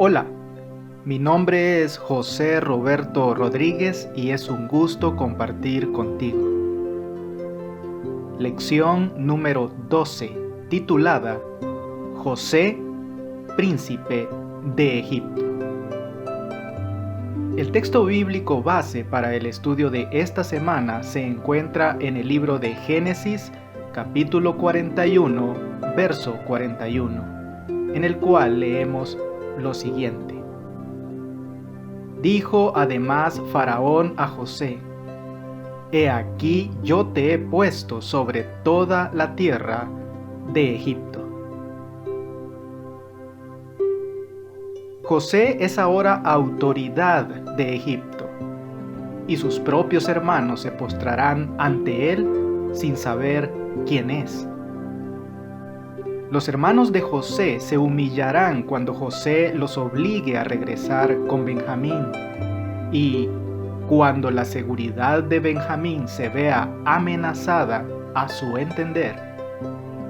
Hola, mi nombre es José Roberto Rodríguez y es un gusto compartir contigo. Lección número 12, titulada José, príncipe de Egipto. El texto bíblico base para el estudio de esta semana se encuentra en el libro de Génesis, capítulo 41, verso 41, en el cual leemos lo siguiente. Dijo además Faraón a José: He aquí yo te he puesto sobre toda la tierra de Egipto. José es ahora autoridad de Egipto, y sus propios hermanos se postrarán ante él sin saber quién es. Los hermanos de José se humillarán cuando José los obligue a regresar con Benjamín, y cuando la seguridad de Benjamín se vea amenazada a su entender,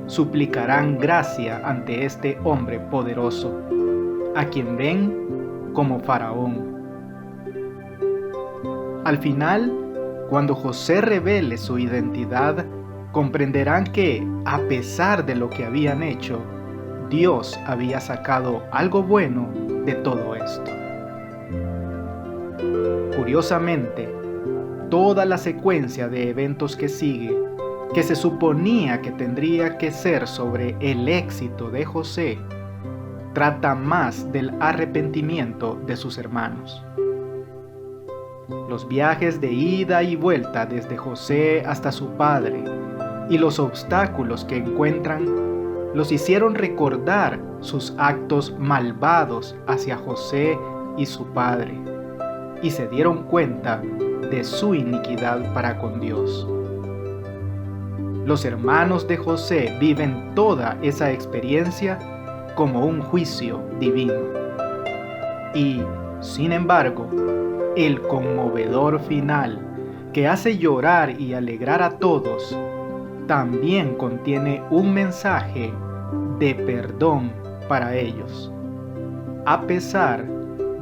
suplicarán gracia ante este hombre poderoso, a quien ven como Faraón. Al final, cuando José revele su identidad, comprenderán que, a pesar de lo que habían hecho, Dios había sacado algo bueno de todo esto. Curiosamente, toda la secuencia de eventos que sigue, que se suponía que tendría que ser sobre el éxito de José, trata más del arrepentimiento de sus hermanos. Los viajes de ida y vuelta desde José hasta su padre y los obstáculos que encuentran los hicieron recordar sus actos malvados hacia José y su padre, y se dieron cuenta de su iniquidad para con Dios. Los hermanos de José viven toda esa experiencia como un juicio divino. Y, sin embargo, el conmovedor final, que hace llorar y alegrar a todos, también contiene un mensaje de perdón para ellos, a pesar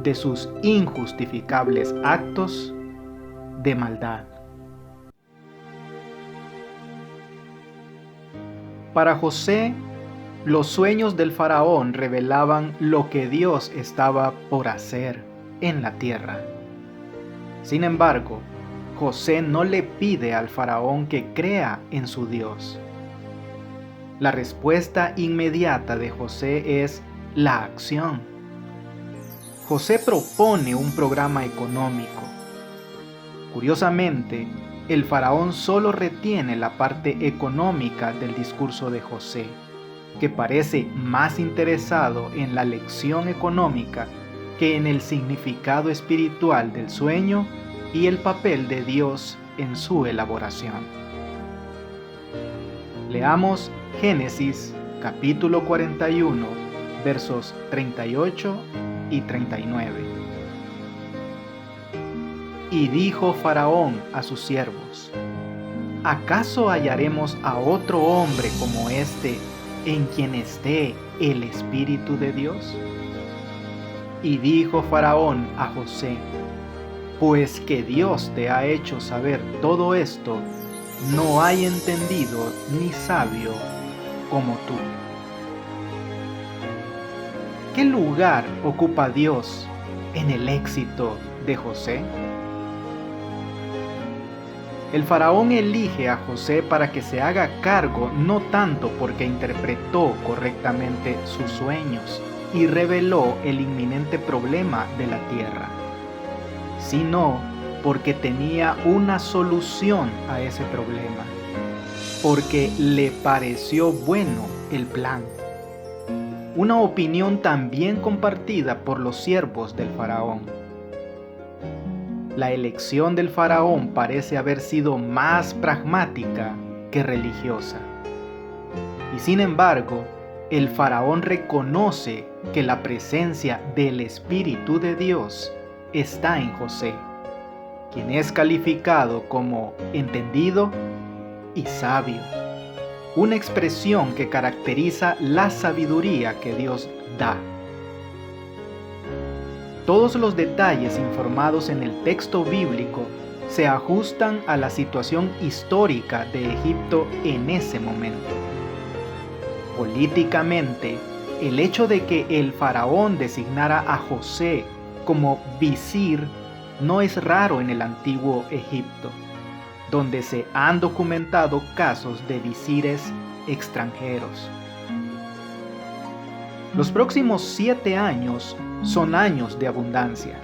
de sus injustificables actos de maldad. Para José, los sueños del faraón revelaban lo que Dios estaba por hacer en la tierra. Sin embargo, José no le pide al faraón que crea en su Dios. La respuesta inmediata de José es la acción. José propone un programa económico. Curiosamente, el faraón solo retiene la parte económica del discurso de José, que parece más interesado en la lección económica que en el significado espiritual del sueño y el papel de Dios en su elaboración. Leamos Génesis capítulo 41, versos 38 y 39. Y dijo Faraón a sus siervos: ¿Acaso hallaremos a otro hombre como este en quien esté el Espíritu de Dios? Y dijo Faraón a José: Pues que Dios te ha hecho saber todo esto, no hay entendido ni sabio como tú. ¿Qué lugar ocupa Dios en el éxito de José? El faraón elige a José para que se haga cargo no tanto porque interpretó correctamente sus sueños y reveló el inminente problema de la tierra, sino porque tenía una solución a ese problema, porque le pareció bueno el plan. Una opinión también compartida por los siervos del faraón. La elección del faraón parece haber sido más pragmática que religiosa. Y sin embargo, el faraón reconoce que la presencia del Espíritu de Dios está en José, quien es calificado como entendido y sabio, una expresión que caracteriza la sabiduría que Dios da. todos los detalles informados en el texto bíblico se ajustan a la situación histórica de Egipto en ese momento. Políticamente, el hecho de que el faraón designara a José como visir no es raro en el antiguo Egipto, donde se han documentado casos de visires extranjeros. Los próximos 7 años son años de abundancia,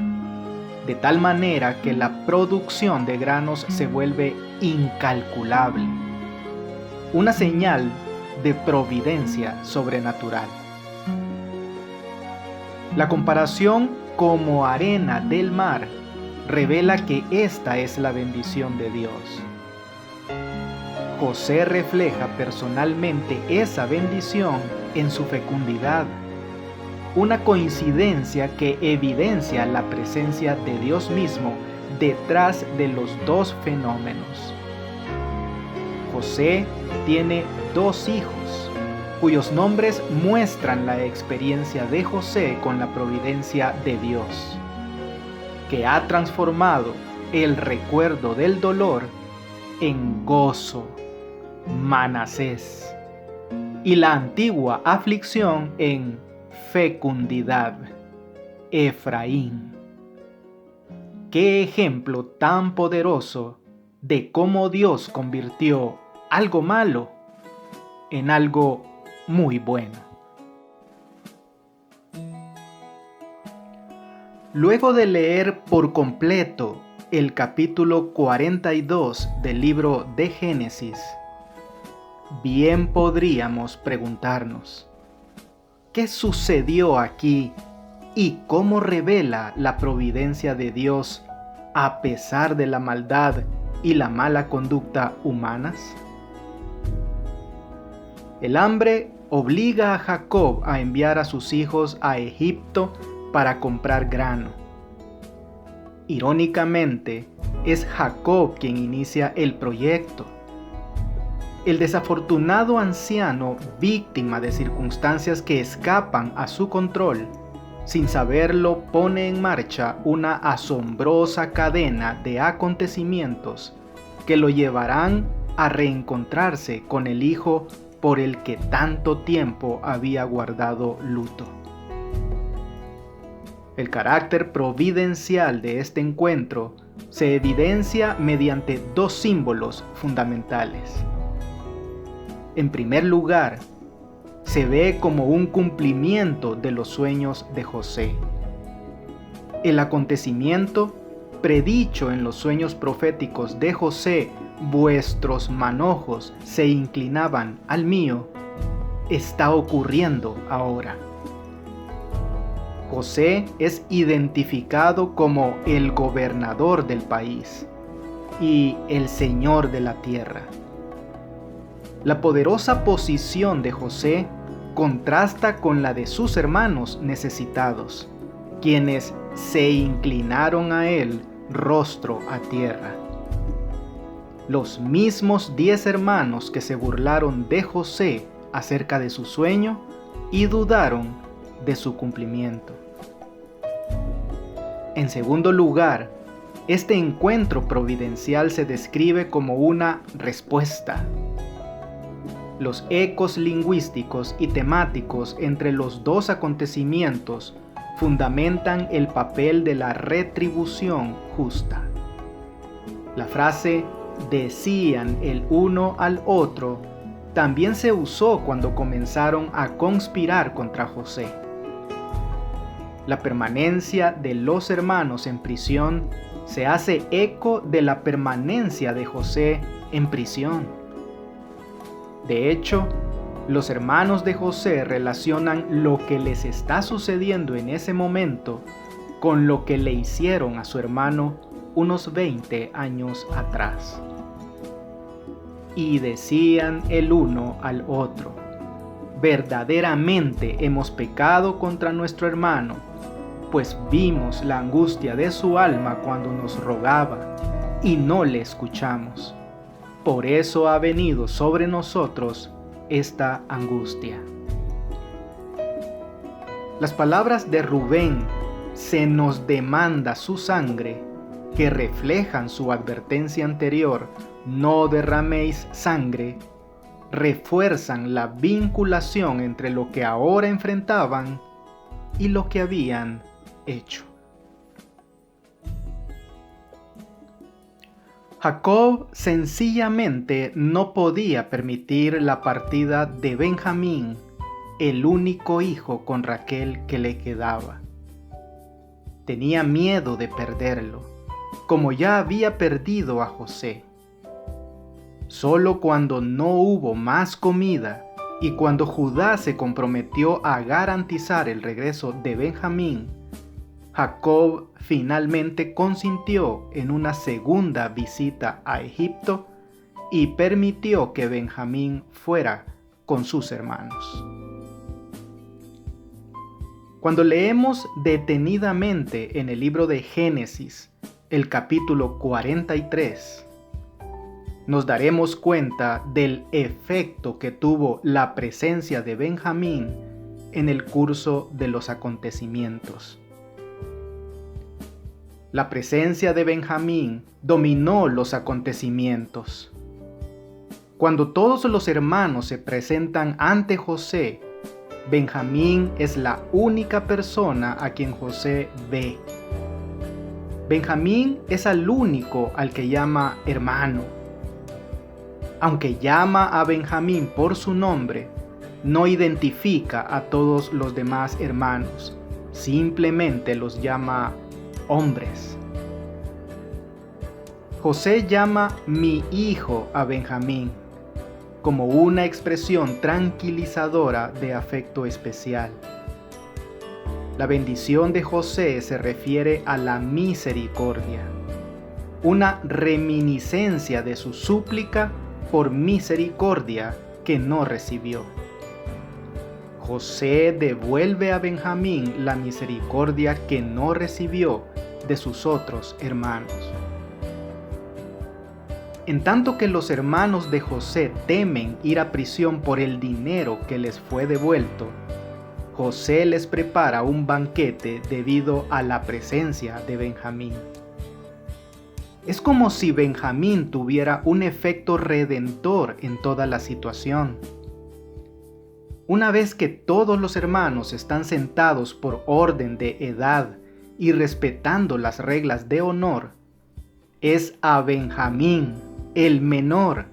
de tal manera que la producción de granos se vuelve incalculable, una señal de providencia sobrenatural. La comparación como arena del mar revela que esta es la bendición de Dios. José refleja personalmente esa bendición en su fecundidad, una coincidencia que evidencia la presencia de Dios mismo detrás de los dos fenómenos. José tiene 2 hijos, cuyos nombres muestran la experiencia de José con la providencia de Dios, que ha transformado el recuerdo del dolor en gozo, Manasés, y la antigua aflicción en fecundidad, Efraín. Qué ejemplo tan poderoso de cómo Dios convirtió algo malo en algo muy bueno. Luego de leer por completo el capítulo 42 del libro de Génesis, bien podríamos preguntarnos, ¿qué sucedió aquí y cómo revela la providencia de Dios a pesar de la maldad y la mala conducta humanas? El hambre obliga a Jacob a enviar a sus hijos a Egipto para comprar grano. Irónicamente, es Jacob quien inicia el proyecto. El desafortunado anciano, víctima de circunstancias que escapan a su control, sin saberlo pone en marcha una asombrosa cadena de acontecimientos que lo llevarán a reencontrarse con el hijo por el que tanto tiempo había guardado luto. El carácter providencial de este encuentro se evidencia mediante 2 símbolos fundamentales. En primer lugar, se ve como un cumplimiento de los sueños de José. El acontecimiento predicho en los sueños proféticos de José, vuestros manojos se inclinaban al mío, está ocurriendo ahora. José es identificado como el gobernador del país y el señor de la tierra. La poderosa posición de José contrasta con la de sus hermanos necesitados, quienes se inclinaron a él rostro a tierra. Los mismos 10 hermanos que se burlaron de José acerca de su sueño y dudaron de su cumplimiento. En segundo lugar, este encuentro providencial se describe como una respuesta. Los ecos lingüísticos y temáticos entre los 2 acontecimientos fundamentan el papel de la retribución justa. La frase "decían el uno al otro" también se usó cuando comenzaron a conspirar contra José. La permanencia de los hermanos en prisión se hace eco de la permanencia de José en prisión. De hecho, los hermanos de José relacionan lo que les está sucediendo en ese momento con lo que le hicieron a su hermano unos 20 años atrás. Y decían el uno al otro: verdaderamente hemos pecado contra nuestro hermano, pues vimos la angustia de su alma cuando nos rogaba y no le escuchamos. Por eso ha venido sobre nosotros esta angustia. Las palabras de Rubén se nos demanda su sangre, que reflejan su advertencia anterior, no derraméis sangre, refuerzan la vinculación entre lo que ahora enfrentaban y lo que habían hecho. Jacob sencillamente no podía permitir la partida de Benjamín, el único hijo con Raquel que le quedaba. Tenía miedo de perderlo, como ya había perdido a José. Solo cuando no hubo más comida y cuando Judá se comprometió a garantizar el regreso de Benjamín, Jacob finalmente consintió en una segunda visita a Egipto y permitió que Benjamín fuera con sus hermanos. Cuando leemos detenidamente en el libro de Génesis, el capítulo 43, nos daremos cuenta del efecto que tuvo la presencia de Benjamín en el curso de los acontecimientos. La presencia de Benjamín dominó los acontecimientos. Cuando todos los hermanos se presentan ante José, Benjamín es la única persona a quien José ve. Benjamín es al único al que llama hermano. Aunque llama a Benjamín por su nombre, no identifica a todos los demás hermanos, simplemente los llama hombres. José llama mi hijo a Benjamín, como una expresión tranquilizadora de afecto especial. La bendición de José se refiere a la misericordia, una reminiscencia de su súplica por misericordia que no recibió. José devuelve a Benjamín la misericordia que no recibió de sus otros hermanos. En tanto que los hermanos de José temen ir a prisión por el dinero que les fue devuelto, José les prepara un banquete debido a la presencia de Benjamín. Es como si Benjamín tuviera un efecto redentor en toda la situación. Una vez que todos los hermanos están sentados por orden de edad y respetando las reglas de honor, es a Benjamín, el menor,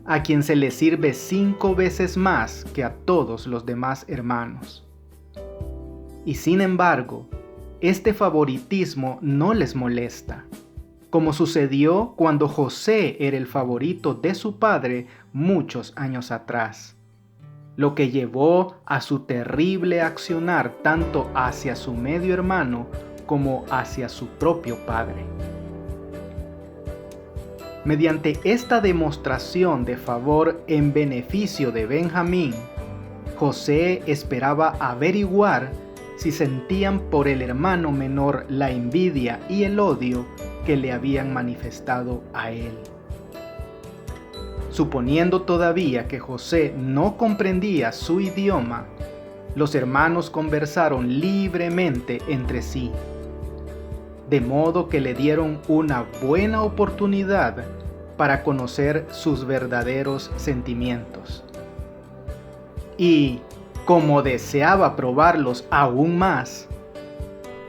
a quien se le sirve 5 veces más que a todos los demás hermanos. Y sin embargo, este favoritismo no les molesta, como sucedió cuando José era el favorito de su padre muchos años atrás, lo que llevó a su terrible accionar tanto hacia su medio hermano como hacia su propio padre. Mediante esta demostración de favor en beneficio de Benjamín, José esperaba averiguar si sentían por el hermano menor la envidia y el odio que le habían manifestado a él. Suponiendo todavía que José no comprendía su idioma, los hermanos conversaron libremente entre sí, de modo que le dieron una buena oportunidad para conocer sus verdaderos sentimientos. Y, como deseaba probarlos aún más,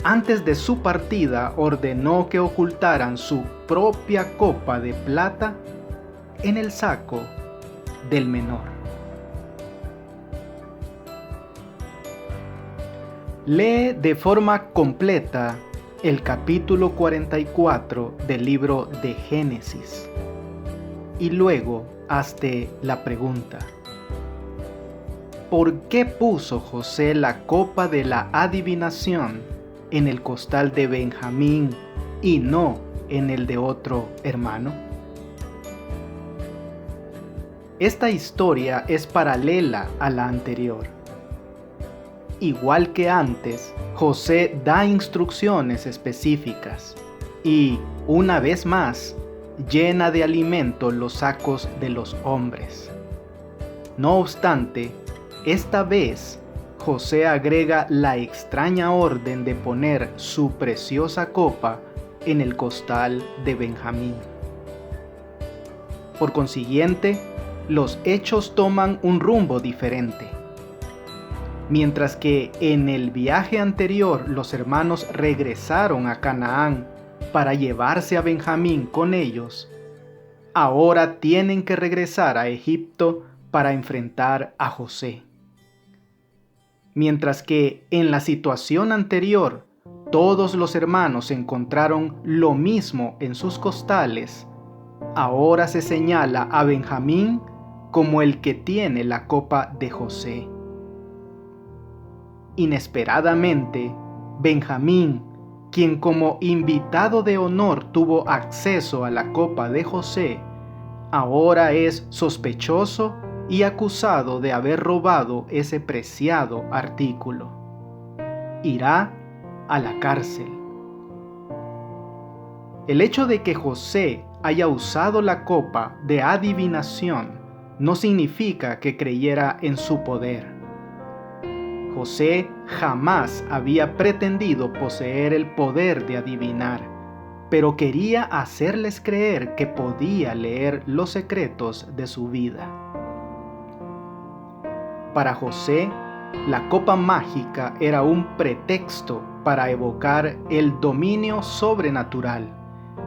antes de su partida ordenó que ocultaran su propia copa de plata en el saco del menor. Lee de forma completa el capítulo 44 del libro de Génesis y luego hazte la pregunta: ¿por qué puso José la copa de la adivinación en el costal de Benjamín y no en el de otro hermano? Esta historia es paralela a la anterior. Igual que antes, José da instrucciones específicas y, una vez más, llena de alimento los sacos de los hombres. No obstante, esta vez, José agrega la extraña orden de poner su preciosa copa en el costal de Benjamín. Por consiguiente, los hechos toman un rumbo diferente. Mientras que en el viaje anterior los hermanos regresaron a Canaán para llevarse a Benjamín con ellos, ahora tienen que regresar a Egipto para enfrentar a José. Mientras que en la situación anterior todos los hermanos encontraron lo mismo en sus costales, ahora se señala a Benjamín como el que tiene la copa de José. Inesperadamente, Benjamín, quien como invitado de honor tuvo acceso a la copa de José, ahora es sospechoso y acusado de haber robado ese preciado artículo. Irá a la cárcel. El hecho de que José haya usado la copa de adivinación no significa que creyera en su poder. José jamás había pretendido poseer el poder de adivinar, pero quería hacerles creer que podía leer los secretos de su vida. Para José, la copa mágica era un pretexto para evocar el dominio sobrenatural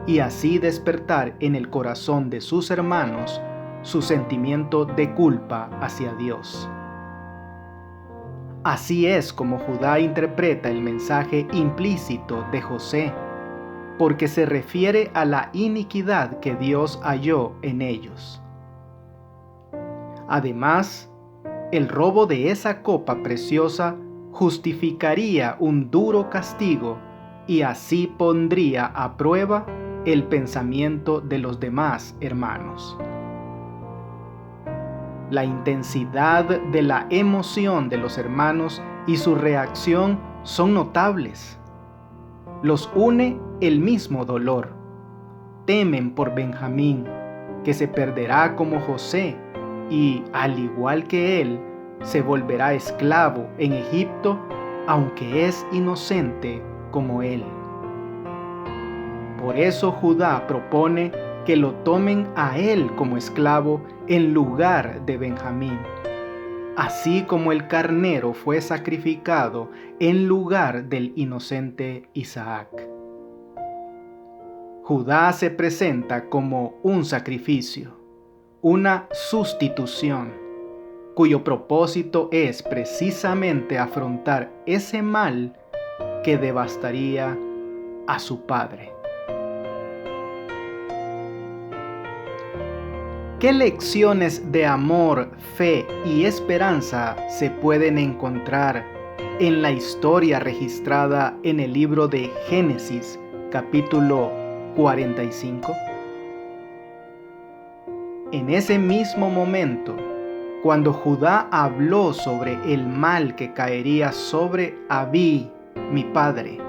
y así despertar en el corazón de sus hermanos su sentimiento de culpa hacia Dios. Así es como Judá interpreta el mensaje implícito de José, porque se refiere a la iniquidad que Dios halló en ellos. Además, el robo de esa copa preciosa justificaría un duro castigo y así pondría a prueba el pensamiento de los demás hermanos. La intensidad de la emoción de los hermanos y su reacción son notables. Los une el mismo dolor. Temen por Benjamín, que se perderá como José y, al igual que él, se volverá esclavo en Egipto, aunque es inocente como él. Por eso Judá propone que lo tomen a él como esclavo en lugar de Benjamín, así como el carnero fue sacrificado en lugar del inocente Isaac. Judá se presenta como un sacrificio, una sustitución, cuyo propósito es precisamente afrontar ese mal que devastaría a su padre. ¿Qué lecciones de amor, fe y esperanza se pueden encontrar en la historia registrada en el libro de Génesis, capítulo 45? En ese mismo momento, cuando Judá habló sobre el mal que caería sobre Abí, mi padre,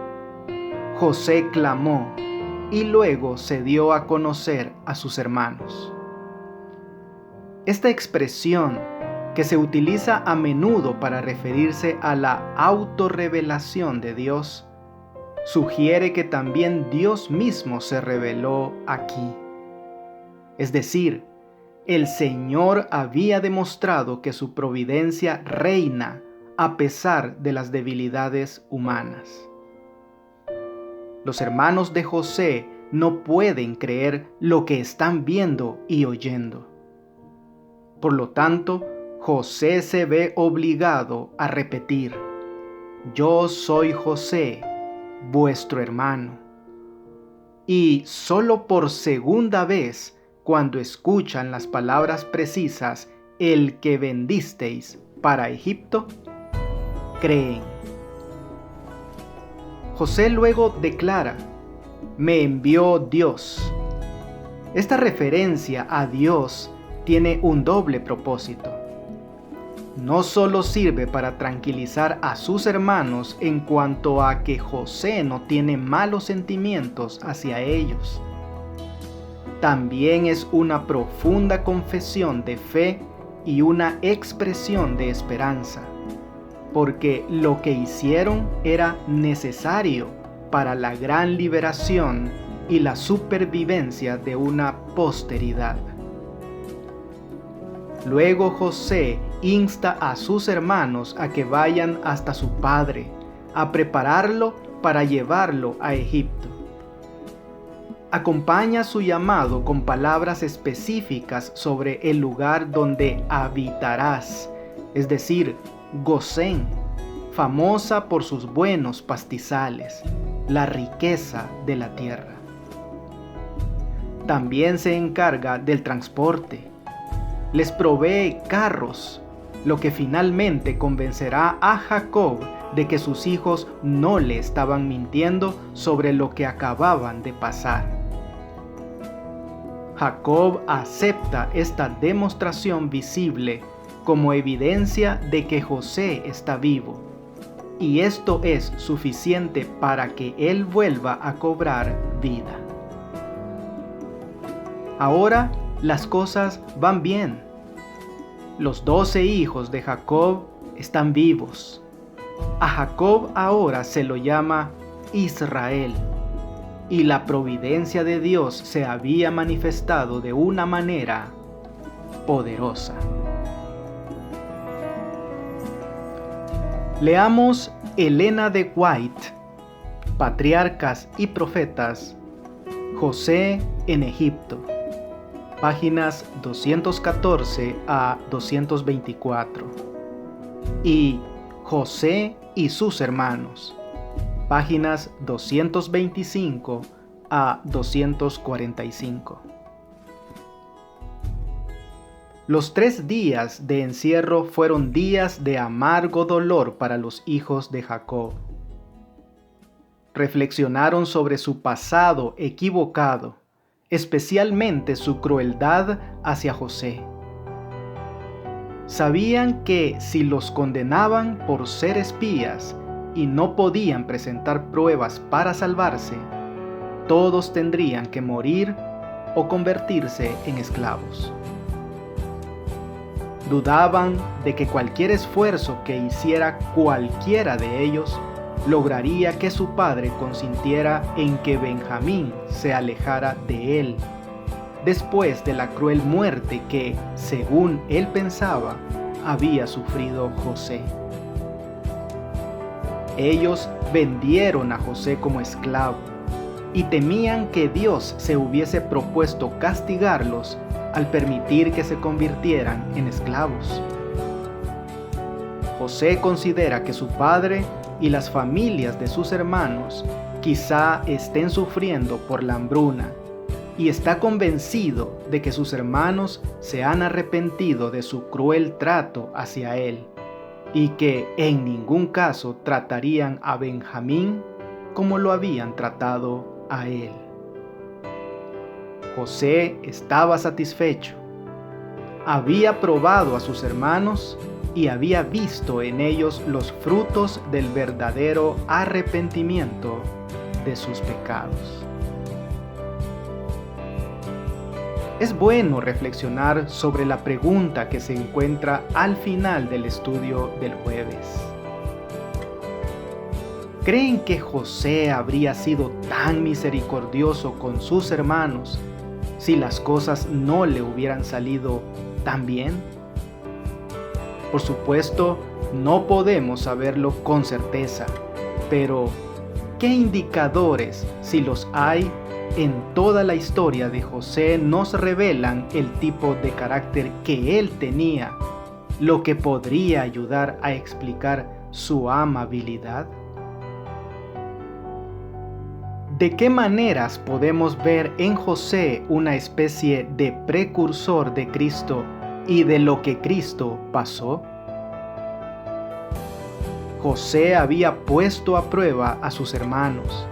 José clamó y luego se dio a conocer a sus hermanos. Esta expresión, que se utiliza a menudo para referirse a la autorrevelación de Dios, sugiere que también Dios mismo se reveló aquí. Es decir, el Señor había demostrado que su providencia reina a pesar de las debilidades humanas. Los hermanos de José no pueden creer lo que están viendo y oyendo. Por lo tanto, José se ve obligado a repetir: «Yo soy José, vuestro hermano». Y solo por segunda vez, cuando escuchan las palabras precisas, «el que vendisteis para Egipto», creen. José luego declara: «Me envió Dios». Esta referencia a Dios tiene un doble propósito. No solo sirve para tranquilizar a sus hermanos en cuanto a que José no tiene malos sentimientos hacia ellos. También es una profunda confesión de fe y una expresión de esperanza. porque lo que hicieron era necesario para la gran liberación y la supervivencia de una posteridad. Luego José insta a sus hermanos a que vayan hasta su padre, a prepararlo para llevarlo a Egipto. Acompaña su llamado con palabras específicas sobre el lugar donde habitarás, es decir, Gosén, famosa por sus buenos pastizales, la riqueza de la tierra. También se encarga del transporte. Les provee carros, lo que finalmente convencerá a Jacob de que sus hijos no le estaban mintiendo sobre lo que acababan de pasar. Jacob acepta esta demostración visible como evidencia de que José está vivo, y esto es suficiente para que él vuelva a cobrar vida. Ahora las cosas van bien. Los 12 hijos de Jacob están vivos. A Jacob ahora se lo llama Israel, y la providencia de Dios se había manifestado de una manera poderosa. Leamos Elena de White, Patriarcas y Profetas, José en Egipto, páginas 214 a 224, y José y sus hermanos, páginas 225 a 245. Los 3 días de encierro fueron días de amargo dolor para los hijos de Jacob. Reflexionaron sobre su pasado equivocado, especialmente su crueldad hacia José. Sabían que si los condenaban por ser espías y no podían presentar pruebas para salvarse, todos tendrían que morir o convertirse en esclavos. Dudaban de que cualquier esfuerzo que hiciera cualquiera de ellos lograría que su padre consintiera en que Benjamín se alejara de él, después de la cruel muerte que, según él pensaba, había sufrido José. Ellos vendieron a José como esclavo y temían que Dios se hubiese propuesto castigarlos al permitir que se convirtieran en esclavos. José considera que su padre y las familias de sus hermanos quizá estén sufriendo por la hambruna, y está convencido de que sus hermanos se han arrepentido de su cruel trato hacia él, y que en ningún caso tratarían a Benjamín como lo habían tratado a él. José estaba satisfecho. Había probado a sus hermanos y había visto en ellos los frutos del verdadero arrepentimiento de sus pecados. Es bueno reflexionar sobre la pregunta que se encuentra al final del estudio del jueves. ¿Creen que José habría sido tan misericordioso con sus hermanos si las cosas no le hubieran salido tan bien? Por supuesto, no podemos saberlo con certeza, pero ¿qué indicadores, si los hay, en toda la historia de José nos revelan el tipo de carácter que él tenía, lo que podría ayudar a explicar su amabilidad? ¿De qué maneras podemos ver en José una especie de precursor de Cristo y de lo que Cristo pasó? José había puesto a prueba a sus hermanos.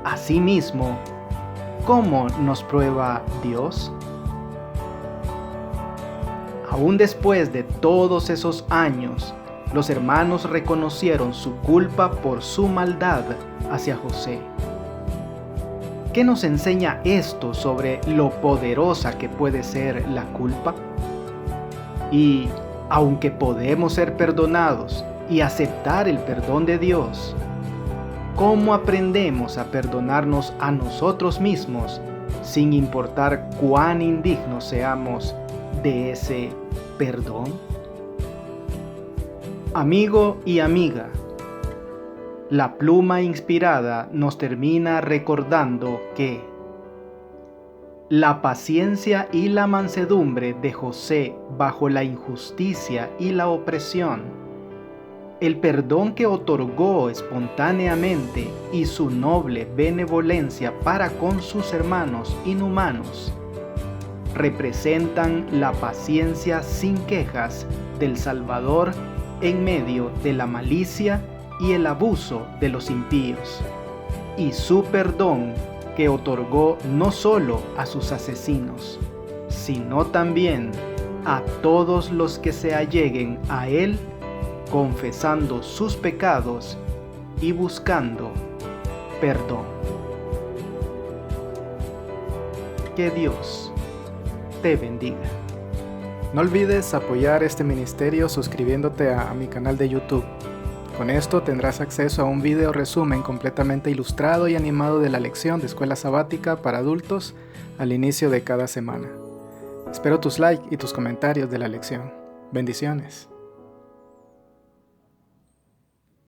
Asimismo, ¿cómo nos prueba Dios? Aún después de todos esos años, los hermanos reconocieron su culpa por su maldad hacia José. ¿Qué nos enseña esto sobre lo poderosa que puede ser la culpa? Y aunque podemos ser perdonados y aceptar el perdón de Dios? ¿Cómo aprendemos a perdonarnos a nosotros mismos sin importar cuán indignos seamos de ese perdón? Amigo y amiga, la pluma inspirada nos termina recordando que la paciencia y la mansedumbre de José bajo la injusticia y la opresión, el perdón que otorgó espontáneamente y su noble benevolencia para con sus hermanos inhumanos, representan la paciencia sin quejas del Salvador en medio de la malicia y el abuso de los impíos, y su perdón que otorgó no solo a sus asesinos, sino también a todos los que se alleguen a Él, confesando sus pecados y buscando perdón. Que Dios te bendiga. No olvides apoyar este ministerio suscribiéndote a mi canal de YouTube. Con esto tendrás acceso a un video resumen completamente ilustrado y animado de la lección de escuela sabática para adultos al inicio de cada semana. Espero tus likes y tus comentarios de la lección. Bendiciones.